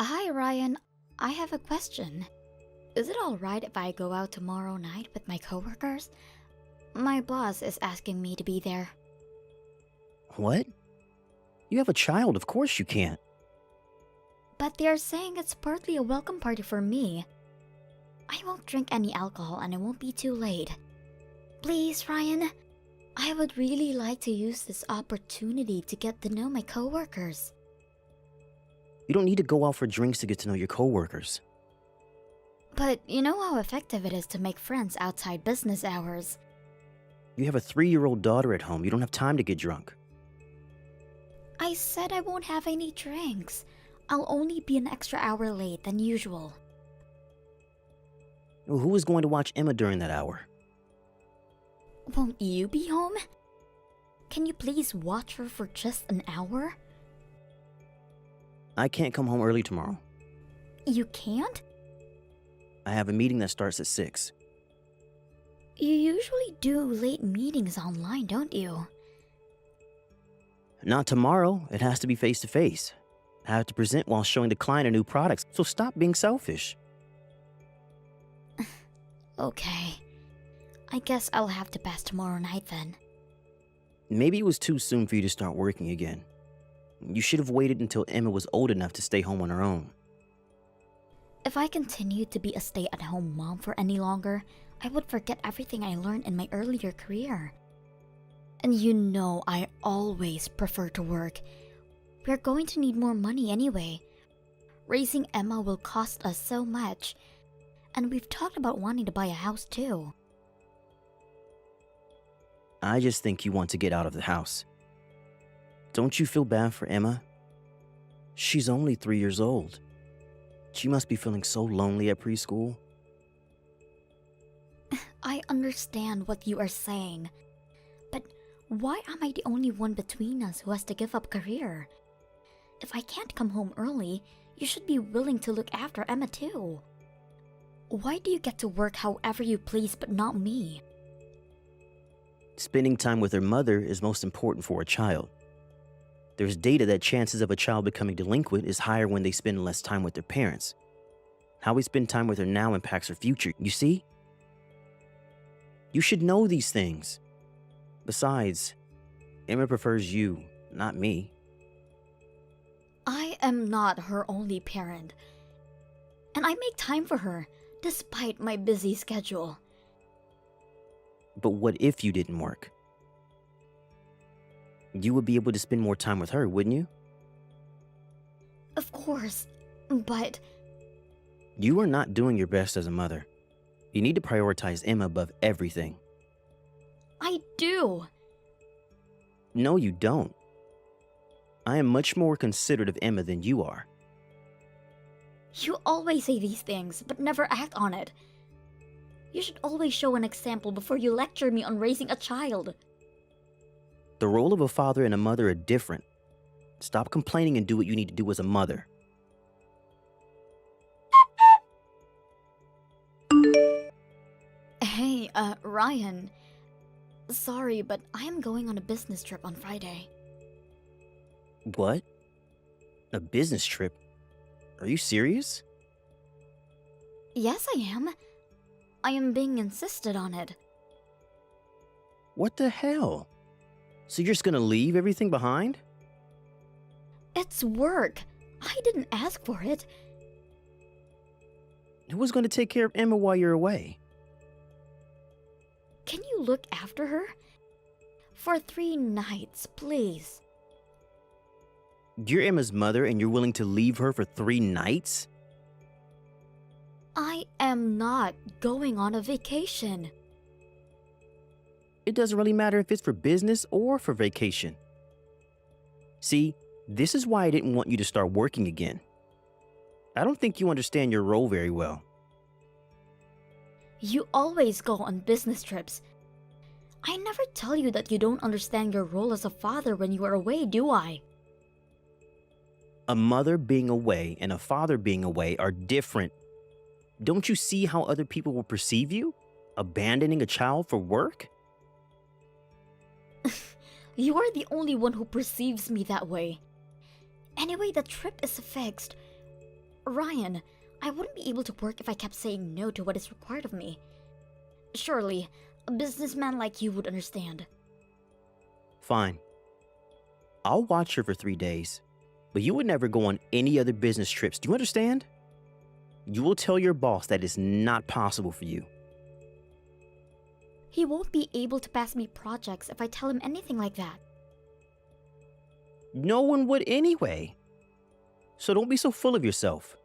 Hi, Ryan. I have a question. Is it alright if I go out tomorrow night with my coworkers? My boss is asking me to be there. What? You have a child, of course you can't. But they're saying it's partly a welcome party for me. I won't drink any alcohol and it won't be too late. Please, Ryan. I would really like to use this opportunity to get to know my coworkers. You don't need to go out for drinks to get to know your coworkers. But you know how effective it is to make friends outside business hours. You have a 3-year-old daughter at home. You don't have time to get drunk. I said I won't have any drinks. I'll only be an extra hour late than usual. Who is going to watch Emma during that hour? Won't you be home? Can you please watch her for just an hour? I can't come home early tomorrow. You can't? I have a meeting that starts at 6. You usually do late meetings online, don't you? Not tomorrow. It has to be face-to-face. I have to present while showing the client a new product, so stop being selfish. Okay. I guess I'll have to pass tomorrow night then. Maybe it was too soon for you to start working again. You should have waited until Emma was old enough to stay home on her own. If I continued to be a stay-at-home mom for any longer, I would forget everything I learned in my earlier career. And you know I always prefer to work. We're going to need more money anyway. Raising Emma will cost us so much. And we've talked about wanting to buy a house too. I just think you want to get out of the house. Don't you feel bad for Emma? She's only 3 years old. She must be feeling so lonely at preschool. I understand what you are saying. But why am I the only one between us who has to give up career? If I can't come home early, you should be willing to look after Emma too. Why do you get to work however you please but not me? Spending time with her mother is most important for a child. There's data that chances of a child becoming delinquent is higher when they spend less time with their parents. How we spend time with her now impacts her future, you see? You should know these things. Besides, Emma prefers you, not me. I am not her only parent. And I make time for her, despite my busy schedule. But what if you didn't work? You would be able to spend more time with her, wouldn't you? Of course, but... You are not doing your best as a mother. You need to prioritize Emma above everything. I do! No, you don't. I am much more considerate of Emma than you are. You always say these things, but never act on it. You should always show an example before you lecture me on raising a child. The role of a father and a mother are different. Stop complaining and do what you need to do as a mother. Hey, Ryan. Sorry, but I am going on a business trip on Friday. What? A business trip? Are you serious? Yes, I am. I am being insisted on it. What the hell? So you're just gonna leave everything behind? It's work. I didn't ask for it. Who's gonna take care of Emma while you're away? Can you look after her? For 3 nights, please. You're Emma's mother and you're willing to leave her for 3 nights? I am not going on a vacation. It doesn't really matter if it's for business or for vacation. See, this is why I didn't want you to start working again. I don't think you understand your role very well. You always go on business trips. I never tell you that you don't understand your role as a father when you are away, do I? A mother being away and a father being away are different. Don't you see how other people will perceive you? Abandoning a child for work? You are the only one who perceives me that way. Anyway, the trip is fixed. Ryan, I wouldn't be able to work if I kept saying no to what is required of me. Surely, a businessman like you would understand. Fine. I'll watch her for 3 days, but you would never go on any other business trips. Do you understand? You will tell your boss that it's not possible for you. He won't be able to pass me projects if I tell him anything like that. No one would anyway. So don't be so full of yourself.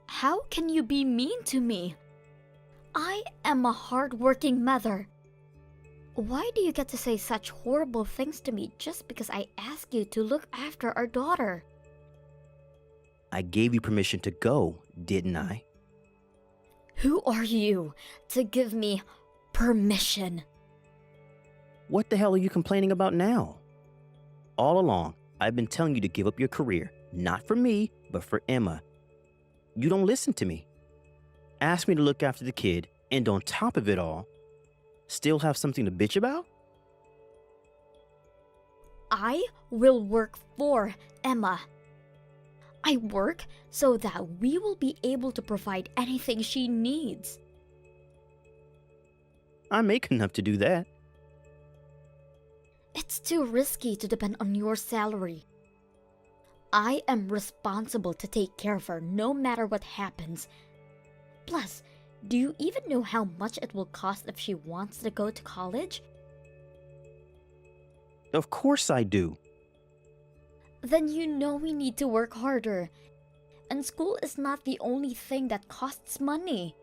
How can you be mean to me? I am a hard-working mother. Why do you get to say such horrible things to me just because I ask you to look after our daughter? I gave you permission to go, didn't I? Who are you to give me permission? What the hell are you complaining about now? All along, I've been telling you to give up your career, not for me, but for Emma. You don't listen to me. Ask me to look after the kid, and on top of it all, still have something to bitch about? I will work for Emma. I work so that we will be able to provide anything she needs. I make enough to do that. It's too risky to depend on your salary. I am responsible to take care of her no matter what happens. Plus, do you even know how much it will cost if she wants to go to college? Of course I do. Then you know we need to work harder. And school is not the only thing that costs money.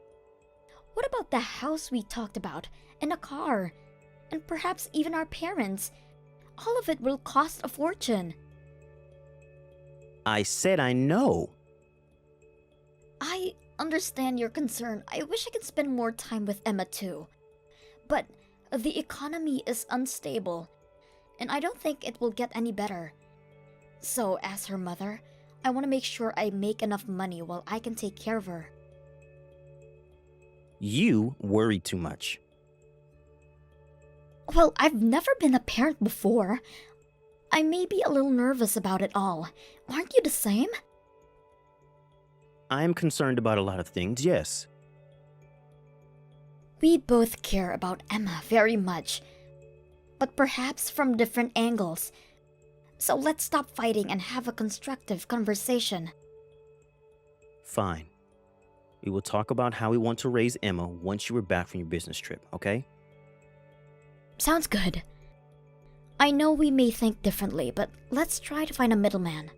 What about the house we talked about, and a car, and perhaps even our parents? All of it will cost a fortune. I said I know. I understand your concern. I wish I could spend more time with Emma too. But the economy is unstable, and I don't think it will get any better. So, as her mother, I want to make sure I make enough money while I can take care of her. You worry too much. Well, I've never been a parent before. I may be a little nervous about it all. Aren't you the same? I am concerned about a lot of things, yes. We both care about Emma very much, but perhaps from different angles. So let's stop fighting and have a constructive conversation. Fine. We will talk about how we want to raise Emma once you are back from your business trip, okay? Sounds good. I know we may think differently, but let's try to find a middleman.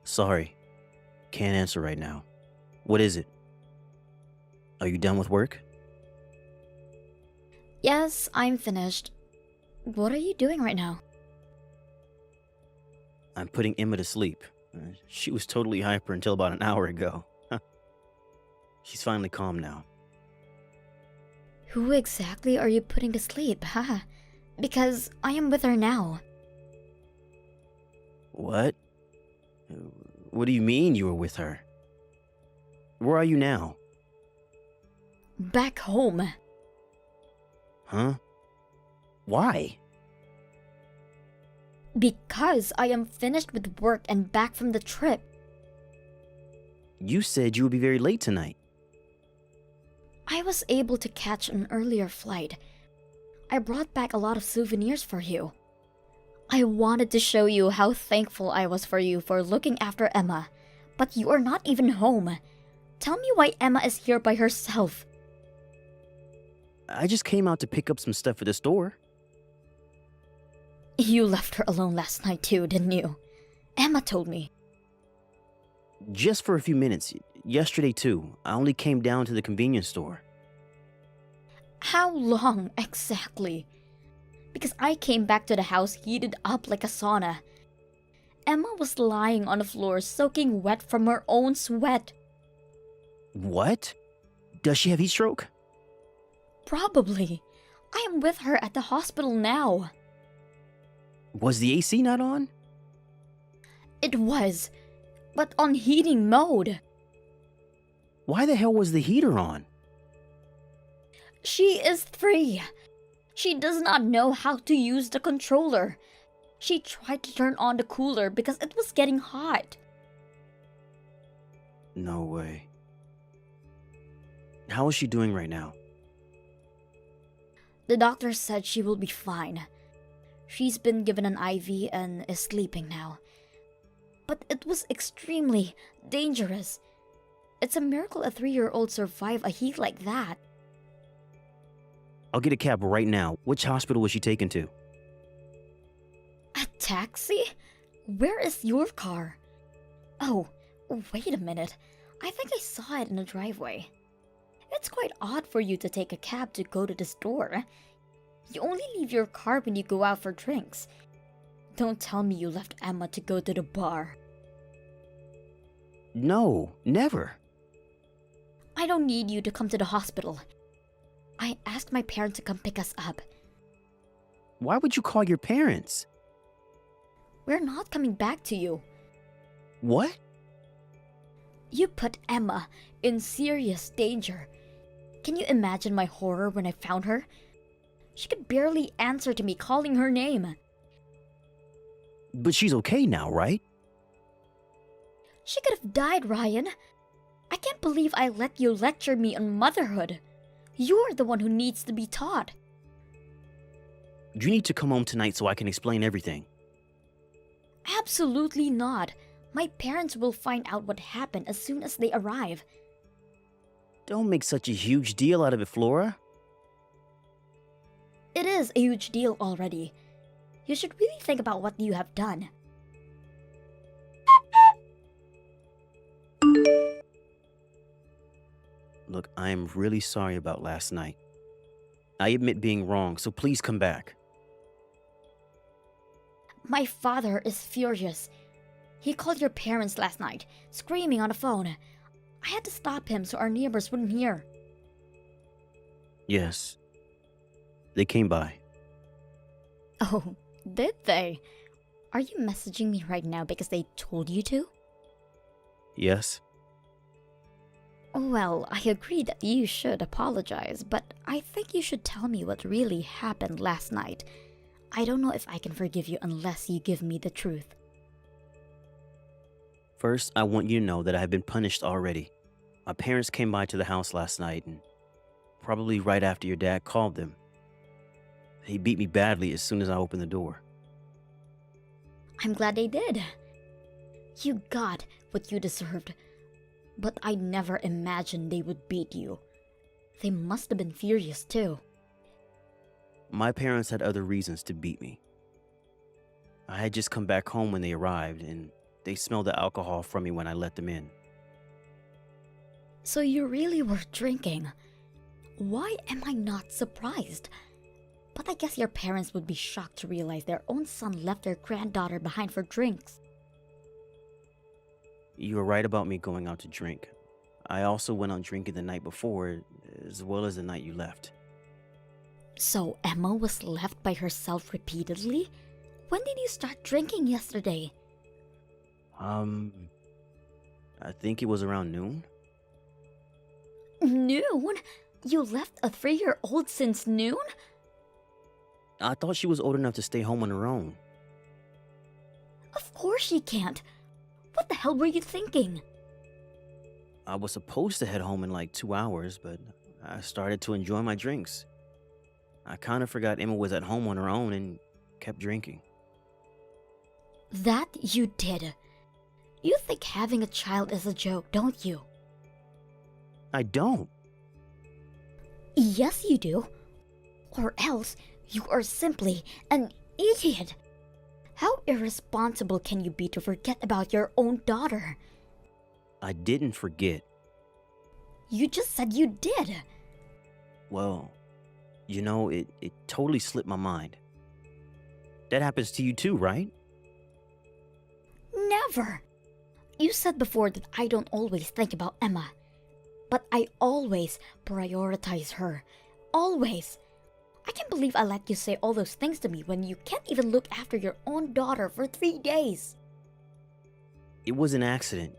Sorry. Can't answer right now. What is it? Are you done with work? Yes, I'm finished. What are you doing right now? I'm putting Emma to sleep. She was totally hyper until about an hour ago. She's finally calm now. Who exactly are you putting to sleep, huh? Because I am with her now. What? What do you mean you were with her? Where are you now? Back home. Huh? Why? Because I am finished with work and back from the trip. You said you would be very late tonight. I was able to catch an earlier flight. I brought back a lot of souvenirs for you. I wanted to show you how thankful I was for you for looking after Emma, but you are not even home. Tell me why Emma is here by herself. I just came out to pick up some stuff for the store. You left her alone last night too, didn't you? Emma told me. Just for a few minutes. Yesterday too. I only came down to the convenience store. How long exactly? Because I came back to the house heated up like a sauna. Emma was lying on the floor soaking wet from her own sweat. What? Does she have heat stroke? Probably. I am with her at the hospital now. Was the AC not on? It was, but on heating mode. Why the hell was the heater on? She is 3. She does not know how to use the controller. She tried to turn on the cooler because it was getting hot. No way. How is she doing right now? The doctor said she will be fine. She's been given an IV and is sleeping now. But it was extremely dangerous. It's a miracle a 3-year-old survived a heat like that. I'll get a cab right now. Which hospital was she taken to? A taxi? Where is your car? Oh, wait a minute. I think I saw it in the driveway. It's quite odd for you to take a cab to go to the store. You only leave your car when you go out for drinks. Don't tell me you left Emma to go to the bar. No, never. I don't need you to come to the hospital. I asked my parents to come pick us up. Why would you call your parents? We're not coming back to you. What? You put Emma in serious danger. Can you imagine my horror when I found her? She could barely answer to me calling her name. But she's okay now, right? She could have died, Ryan. I can't believe I let you lecture me on motherhood. You're the one who needs to be taught. You need to come home tonight so I can explain everything. Absolutely not. My parents will find out what happened as soon as they arrive. Don't make such a huge deal out of it, Flora. It is a huge deal already. You should really think about what you have done. Look, I am really sorry about last night. I admit being wrong, so please come back. My father is furious. He called your parents last night, screaming on the phone. I had to stop him so our neighbors wouldn't hear. Yes. They came by. Oh, did they? Are you messaging me right now because they told you to? Yes. Well, I agree that you should apologize, but I think you should tell me what really happened last night. I don't know if I can forgive you unless you give me the truth. First, I want you to know that I have been punished already. My parents came by to the house last night, and probably right after your dad called them. He beat me badly as soon as I opened the door. I'm glad they did. You got what you deserved. But I never imagined they would beat you. They must have been furious too. My parents had other reasons to beat me. I had just come back home when they arrived, and they smelled the alcohol from me when I let them in. So you really were drinking. Why am I not surprised? But I guess your parents would be shocked to realize their own son left their granddaughter behind for drinks. You were right about me going out to drink. I also went on drinking the night before, as well as the night you left. So Emma was left by herself repeatedly? When did you start drinking yesterday? I think it was around noon. Noon? You left a 3-year-old since noon? I thought she was old enough to stay home on her own. Of course she can't. What the hell were you thinking? I was supposed to head home in like 2 hours, but I started to enjoy my drinks. I kind of forgot Emma was at home on her own and kept drinking. That you did. You think having a child is a joke, don't you? I don't. Yes, you do. Or else you are simply an idiot. How irresponsible can you be to forget about your own daughter? I didn't forget. You just said you did. Well, you know, it totally slipped my mind. That happens to you too, right? Never. You said before that I don't always think about Emma. But I always prioritize her. Always. I can't believe I let you say all those things to me when you can't even look after your own daughter for 3 days. It was an accident.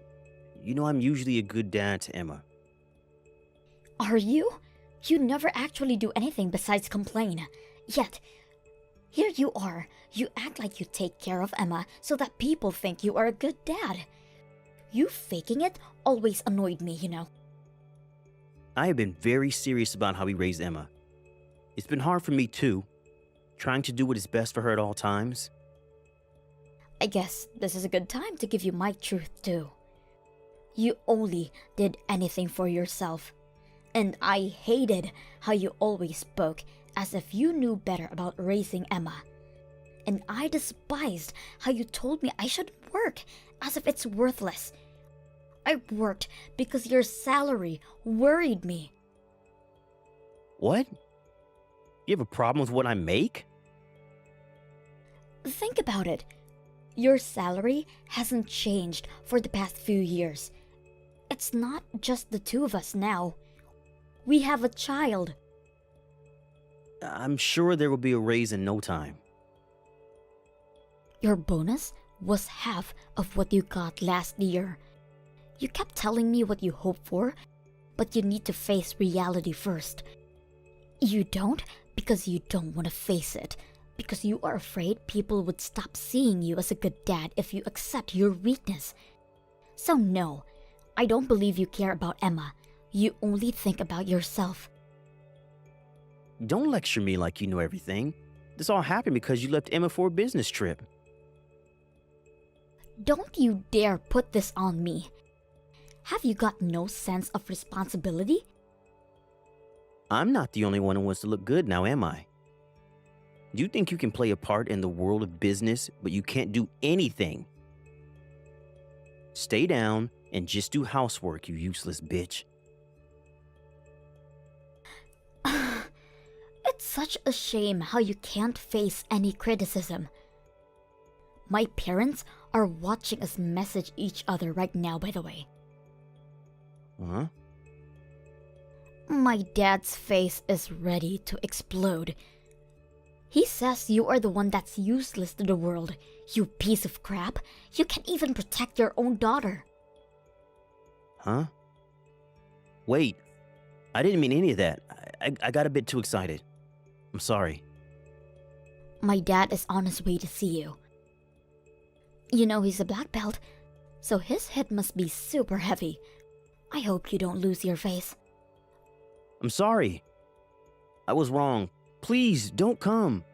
You know, I'm usually a good dad to Emma. Are you? You never actually do anything besides complain. Yet, here you are. You act like you take care of Emma so that people think you are a good dad. You faking it always annoyed me, you know. I have been very serious about how we raised Emma. It's been hard for me too, trying to do what is best for her at all times. I guess this is a good time to give you my truth too. You only did anything for yourself. And I hated how you always spoke as if you knew better about raising Emma. And I despised how you told me I shouldn't work as if it's worthless. I worked because your salary worried me. What? You have a problem with what I make? Think about it. Your salary hasn't changed for the past few years. It's not just the two of us now. We have a child. I'm sure there will be a raise in no time. Your bonus was half of what you got last year. You kept telling me what you hope for, but you need to face reality first. You don't because you don't want to face it, because you are afraid people would stop seeing you as a good dad if you accept your weakness. So no, I don't believe you care about Emma. You only think about yourself. Don't lecture me like you know everything. This all happened because you left Emma for a business trip. Don't you dare put this on me. Have you got no sense of responsibility? I'm not the only one who wants to look good now, am I? Do you think you can play a part in the world of business, but you can't do anything? Stay down and just do housework, you useless bitch. It's such a shame how you can't face any criticism. My parents are watching us message each other right now, by the way. Huh? My dad's face is ready to explode. He says you are the one that's useless to the world. You piece of crap. You can't even protect your own daughter. Huh? Wait, I didn't mean any of that. I got a bit too excited. I'm sorry. My dad is on his way to see you. You know he's a black belt, so his hit must be super heavy. I hope you don't lose your face. I'm sorry. I was wrong. Please, don't come.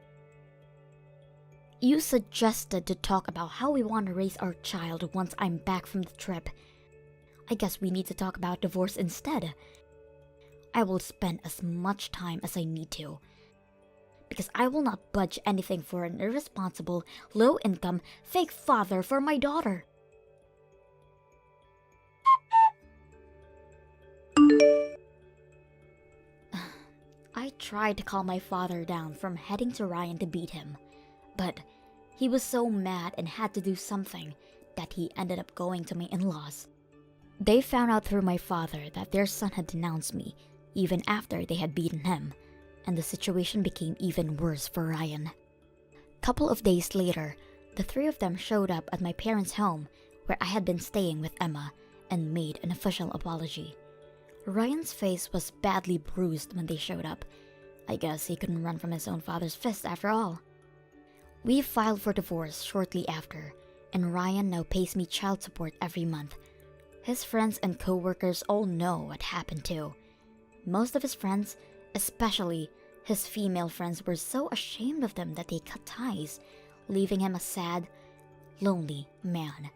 You suggested to talk about how we want to raise our child once I'm back from the trip. I guess we need to talk about divorce instead. I will spend as much time as I need to. Because I will not budge anything for an irresponsible, low-income, fake father for my daughter. I tried to calm my father down from heading to Ryan to beat him, but he was so mad and had to do something that he ended up going to my in-laws. They found out through my father that their son had denounced me even after they had beaten him, and the situation became even worse for Ryan. Couple of days later, the three of them showed up at my parents' home where I had been staying with Emma and made an official apology. Ryan's face was badly bruised when they showed up. I guess he couldn't run from his own father's fist after all. We filed for divorce shortly after, and Ryan now pays me child support every month. His friends and co-workers all know what happened too. Most of his friends, especially his female friends, were so ashamed of them that they cut ties, leaving him a sad, lonely man.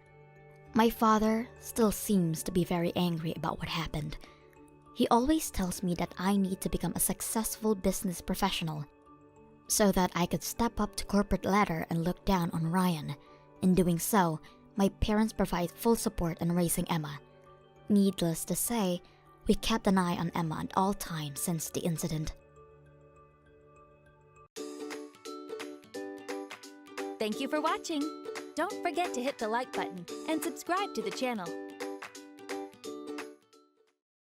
My father still seems to be very angry about what happened. He always tells me that I need to become a successful business professional so that I could step up to corporate ladder and look down on Ryan. In doing so, my parents provide full support in raising Emma. Needless to say, we kept an eye on Emma at all times since the incident. Thank you for watching. Don't forget to hit the like button and subscribe to the channel.